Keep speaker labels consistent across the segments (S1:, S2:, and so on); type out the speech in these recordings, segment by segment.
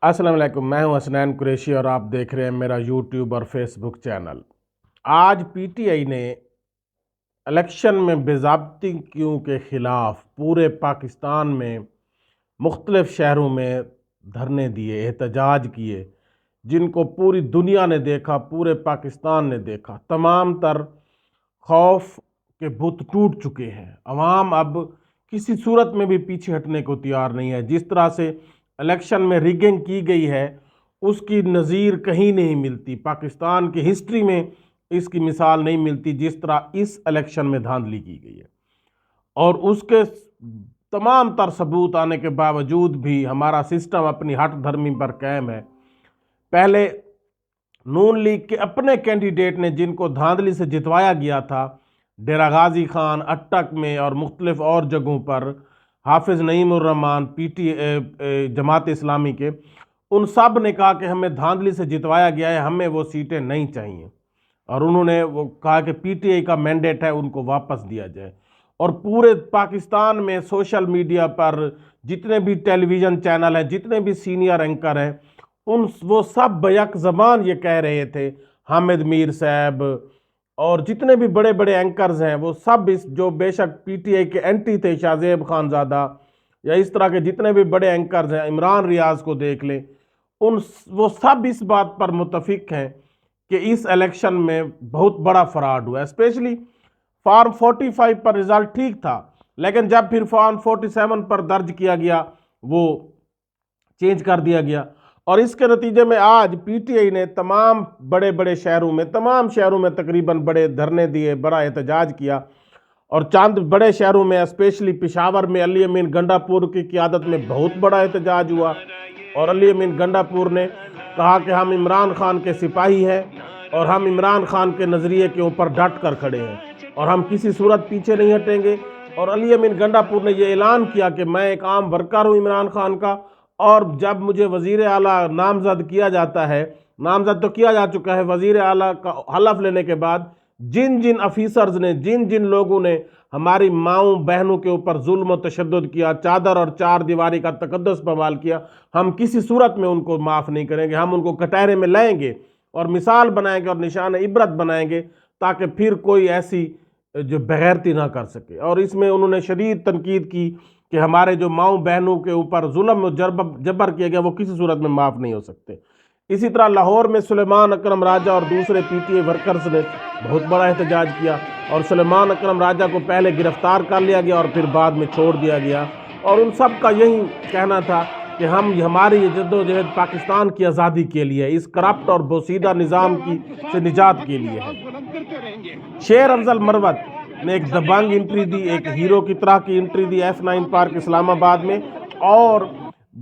S1: अस्सलाम वालेकुम। मैं हूं हसनैन कुरैशी और आप देख रहे हैं मेरा यूट्यूब और फेसबुक चैनल। आज पीटीआई ने इलेक्शन में बेज़ाब्तियों के ख़िलाफ़ पूरे पाकिस्तान में मुख्तलिफ़ शहरों में धरने दिए, एहतजाज किए, जिनको पूरी दुनिया ने देखा, पूरे पाकिस्तान ने देखा। तमाम तर खौफ के बुत टूट चुके हैं। अवाम अब किसी सूरत में भी पीछे हटने को तैयार नहीं है। जिस तरह से इलेक्शन में रिगिंग की गई है, उसकी नज़ीर कहीं नहीं मिलती। पाकिस्तान की हिस्ट्री में इसकी मिसाल नहीं मिलती जिस तरह इस इलेक्शन में धांधली की गई है। और उसके तमाम तर सबूत आने के बावजूद भी हमारा सिस्टम अपनी हठ धर्मी पर कायम है। पहले नून लीग के अपने कैंडिडेट ने, जिनको धांधली से जितवाया गया था, डेरा गाजी खान, अट्टक में और मुख्तलिफ और जगहों पर, हाफिज नईमुर्रहमान, जमात इस्लामी के, उन सब ने कहा कि हमें धांधली से जितवाया गया है, हमें वो सीटें नहीं चाहिए। और उन्होंने वो कहा कि पीटीआई का मैंडेट है, उनको वापस दिया जाए। और पूरे पाकिस्तान में सोशल मीडिया पर जितने भी टेलीविज़न चैनल हैं, जितने भी सीनियर एंकर हैं, वो सब बैक ज़बान ये कह रहे थे, हामिद मीर साहब और जितने भी बड़े बड़े एंकर्स हैं, वो सब इस, जो बेशक पीटीआई के एंटी थे, शाहजेब खानज़ादा या इस तरह के जितने भी बड़े एंकर्स हैं, इमरान रियाज को देख लें, वो सब इस बात पर मुत्तफिक हैं कि इस इलेक्शन में बहुत बड़ा फ्रॉड हुआ है। स्पेशली फॉर्म 45 पर रिजल्ट ठीक था, लेकिन जब फिर फॉर्म 47 पर दर्ज किया गया, वो चेंज कर दिया गया। और इसके नतीजे में आज पीटीआई ने तमाम बड़े बड़े शहरों में, तमाम शहरों में तकरीबन बड़े धरने दिए, बड़ा एहतजाज किया। और चंद बड़े शहरों में, स्पेशली पेशावर में अली अमीन गंडापुर की क़ियादत में बहुत बड़ा एहतजाज हुआ। और अली अमीन गंडापुर ने कहा कि हम इमरान खान के सिपाही हैं और हम इमरान खान के नज़रिए के ऊपर डट कर खड़े हैं और हम किसी सूरत पीछे नहीं हटेंगे। और अली अमीन गंडापुर ने यह ऐलान किया कि मैं एक आम वर्कर हूँ इमरान खान का, और जब मुझे वज़ीर आला नामज़द किया जाता है, नामज़द तो किया जा चुका है, वज़ीर आला का हलफ लेने के बाद जिन जिन अफीसर्स ने, जिन जिन लोगों ने हमारी माँओं बहनों के ऊपर जुल्म और तशद्दुद किया, चादर और चार दीवारी का तकद्दुस बवाल किया, हम किसी सूरत में उनको माफ़ नहीं करेंगे। हम उनको कटहरे में लाएंगे और मिसाल बनाएंगे और निशान इबरत बनाएंगे, ताकि फिर कोई ऐसी जो बेगैरती ना कर सके। और इसमें उन्होंने शदीद तनकीद की कि हमारे जो माँओं बहनों के ऊपर जुल्म और जबर किया गया, वो किसी सूरत में माफ़ नहीं हो सकते। इसी तरह लाहौर में सुलेमान अकरम राजा और दूसरे पीटीआई वर्कर्स ने बहुत बड़ा एहतजाज किया और सुलेमान अकरम राजा को पहले गिरफ्तार कर लिया गया और फिर बाद में छोड़ दिया गया। और उन सब का यही कहना था कि हम, हमारी ये जद्दोजहद पाकिस्तान की आज़ादी के लिए, इस करप्ट और बोसीदा निज़ाम की से निजात के लिए है। शेर अफजल मरवत ने एक दबंग एंट्री दी, एक हीरो की तरह की एंट्री दी F9 पार्क इस्लामाबाद में, और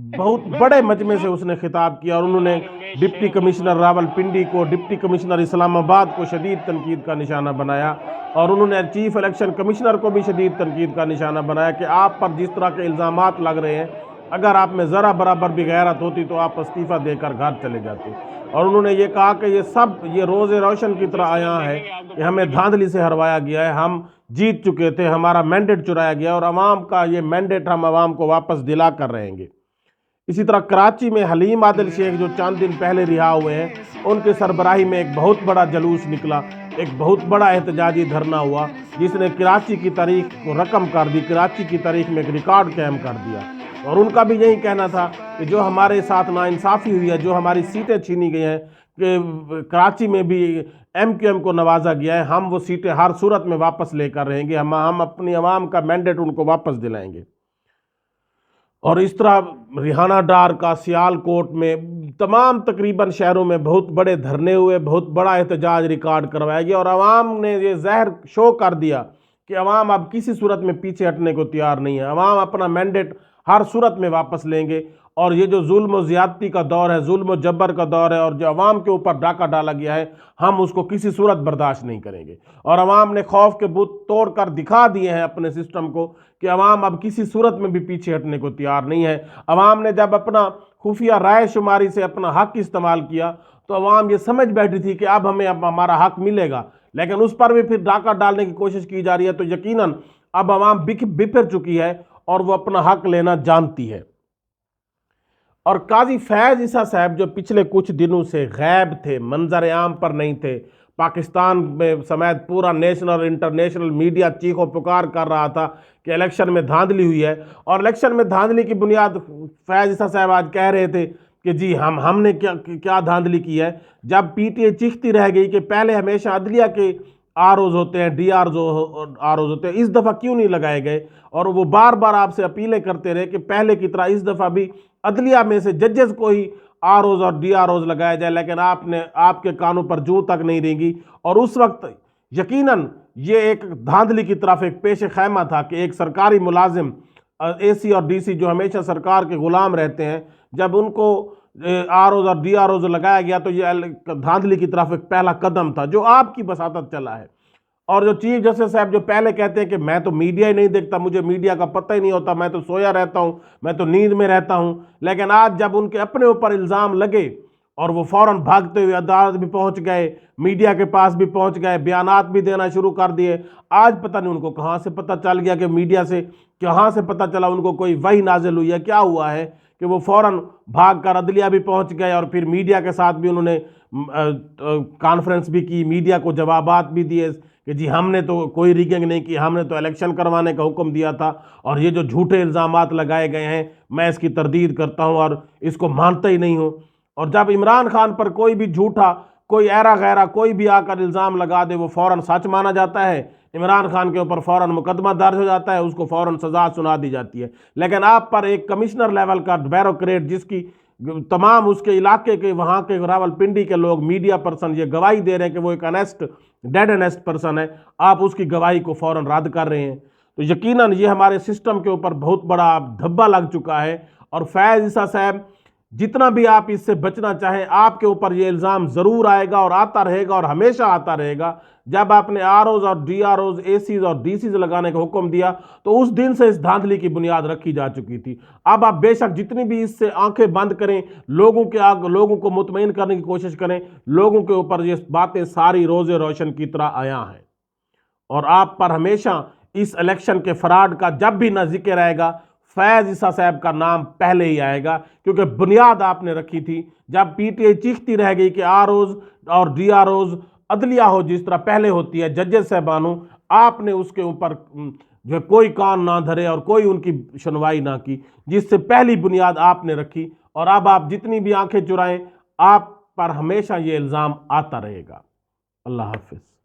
S1: बहुत बड़े मजमे से उसने खिताब किया। और उन्होंने डिप्टी कमिश्नर रावलपिंडी को, डिप्टी कमिश्नर इस्लामाबाद को शदीद तनकीद का निशाना बनाया। और उन्होंने चीफ इलेक्शन कमिश्नर को भी शदीद तनकीद का निशाना बनाया कि आप पर जिस तरह के इल्ज़ामात लग रहे हैं, अगर आप में ज़रा बराबर भी गैरत होती तो आप इस्तीफ़ा देकर घर चले जाते। और उन्होंने ये कहा कि ये सब ये रोज़े रोशन की तरह आया है कि हमें धांधली से हरवाया गया है, हम जीत चुके थे, हमारा मैंडेट चुराया गया और अवाम का ये मैंडेट हम अवाम को वापस दिला कर रहेंगे। इसी तरह कराची में हलीम आदिल शेख, जो चंद दिन पहले रिहा हुए हैं, उनके सरबराही में एक बहुत बड़ा जलूस निकला, एक बहुत बड़ा एहतजाजी धरना हुआ, जिसने कराची की तारीख को रकम कर दी, कराची की तारीख में एक रिकॉर्ड कायम कर दिया। और उनका भी यही कहना था कि जो हमारे साथ नाइंसाफ़ी हुई है, जो हमारी सीटें छीनी गई हैं, कि कराची में भी MQM को नवाजा गया है, हम वो सीटें हर सूरत में वापस लेकर रहेंगे, हम अपनी आवाम का मैंडेट उनको वापस दिलाएंगे। और इस तरह रिहाना डार का सियालकोट में, तमाम तकरीबन शहरों में बहुत बड़े धरने हुए, बहुत बड़ा एहतजाज रिकॉर्ड करवाया गया। और आवाम ने ये ज़हर शो कर दिया कि आवाम अब किसी सूरत में पीछे हटने को तैयार नहीं है, आवाम अपना मैंडेट हर सूरत में वापस लेंगे। और ये जो जुल्म और ज़्यादती का दौर है, जुल्म और जबर का दौर है, और जो अवाम के ऊपर डाका डाला गया है, हम उसको किसी सूरत बर्दाश्त नहीं करेंगे। और अवाम ने खौफ के बुत तोड़ कर दिखा दिए हैं अपने सिस्टम को कि अवाम अब किसी सूरत में भी पीछे हटने को तैयार नहीं है। अवाम ने जब अपना खुफिया राय शुमारी से अपना हक इस्तेमाल किया, तो अवाम ये समझ बैठी थी कि अब हमें अब हमारा हक मिलेगा, लेकिन उस पर भी फिर डाका डालने की कोशिश की जा रही है। तो यकीनन अब अवाम बिफर चुकी है और वो अपना हक लेना जानती है। اور قاضی فیض عیسیٰ صاحب جو پچھلے کچھ دنوں سے غائب تھے، منظر عام پر نہیں تھے، پاکستان میں سمیت پورا نیشنل اور انٹرنیشنل میڈیا چیخ و پکار کر رہا تھا کہ الیکشن میں دھاندلی ہوئی ہے، اور الیکشن میں دھاندلی کی بنیاد فیض عیسیٰ صاحب آج کہہ رہے تھے کہ جی ہم نے کیا دھاندلی کی ہے، جب پی ٹی آئی چیختی رہ گئی کہ پہلے ہمیشہ عدلیہ کے آروز ہوتے ہیں، ڈی آروز ہوتے ہیں، اس دفعہ کیوں نہیں لگائے گئے، اور وہ بار بار آپ سے اپیلیں کرتے رہے کہ پہلے کی طرح اس دفعہ بھی عدلیہ میں سے ججز کو ہی آروز اور ڈی آروز لگایا جائے، لیکن آپ کے کانوں پر جو تک نہیں رینگی، اور اس وقت یقیناً یہ ایک دھاندلی کی طرف ایک پیش خیمہ تھا کہ ایک سرکاری ملازم اے سی اور ڈی سی جو ہمیشہ سرکار کے غلام رہتے ہیں، جب ان کو آروز اور ڈی آروز لگایا گیا تو یہ دھاندلی کی طرف ایک پہلا قدم تھا جو آپ کی بساطت چلا ہے۔ اور جو چیف جسٹس صاحب جو پہلے کہتے ہیں کہ میں تو میڈیا ہی نہیں دیکھتا، مجھے میڈیا کا پتہ ہی نہیں ہوتا، میں تو سویا رہتا ہوں، میں تو نیند میں رہتا ہوں، لیکن آج جب ان کے اپنے اوپر الزام لگے اور وہ فوراً بھاگتے ہوئے عدالت بھی پہنچ گئے، میڈیا کے پاس بھی پہنچ گئے، بیانات بھی دینا شروع کر دیے، آج پتہ نہیں ان کو کہاں سے پتہ چل گیا کہ میڈیا سے کہاں سے پتہ چلا ان کو کوئی وحی نازل ہوئی ہے، کیا ہوا ہے کہ وہ فوراً بھاگ کر عدلیہ بھی پہنچ گئے، اور پھر میڈیا کے ساتھ بھی انہوں نے کانفرنس بھی کی، میڈیا کو جوابات بھی دیے کہ جی ہم نے تو کوئی ریگنگ نہیں کی، ہم نے تو الیکشن کروانے کا حکم دیا تھا، اور یہ جو جھوٹے الزامات لگائے گئے ہیں میں اس کی تردید کرتا ہوں اور اس کو مانتا ہی نہیں ہوں۔ اور جب عمران خان پر کوئی بھی جھوٹا، کوئی ایرا غیرہ کوئی بھی آ کر الزام لگا دے وہ فوراً سچ مانا جاتا ہے، عمران خان کے اوپر فوراً مقدمہ درج ہو جاتا ہے، اس کو فوراً سزا سنا دی جاتی ہے، لیکن آپ پر ایک کمشنر لیول کا بیوروکریٹ جس کی تمام اس کے علاقے کے وہاں کے راولپنڈی کے لوگ میڈیا پرسن یہ گواہی دے رہے ہیں کہ وہ ایک ڈیڈ انیسٹ پرسن ہے، آپ اس کی گواہی کو فوراً رد کر رہے ہیں، تو یقیناً یہ ہمارے سسٹم کے اوپر بہت بڑا دھبا لگ چکا ہے۔ اور فیض عیسیٰ صاحب جتنا بھی آپ اس سے بچنا چاہیں، آپ کے اوپر یہ الزام ضرور آئے گا اور آتا رہے گا اور ہمیشہ آتا رہے گا۔ جب آپ نے آروز اور ڈی آروز، اے سیز اور ڈی سیز لگانے کا حکم دیا تو اس دن سے اس دھاندلی کی بنیاد رکھی جا چکی تھی۔ اب آپ بے شک جتنی بھی اس سے آنکھیں بند کریں، لوگوں کو مطمئن کرنے کی کوشش کریں، لوگوں کے اوپر یہ باتیں ساری روز روشن کی طرح آیا ہیں، اور آپ پر ہمیشہ اس الیکشن کے فراڈ کا جب بھی نہ ذکر آئے گا فیض عیسیٰ صاحب کا نام پہلے ہی آئے گا، کیونکہ بنیاد آپ نے رکھی تھی۔ جب پی ٹی آئی چیختی رہ گئی کہ آروز اور ڈی آروز عدلیہ ہو جس طرح پہلے ہوتی ہے ججز صاحبانوں، آپ نے اس کے اوپر جو کوئی کان نہ دھرے اور کوئی ان کی سنوائی نہ کی، جس سے پہلی بنیاد آپ نے رکھی، اور اب آپ جتنی بھی آنکھیں چرائیں آپ پر ہمیشہ یہ الزام آتا رہے گا۔ اللہ حافظ۔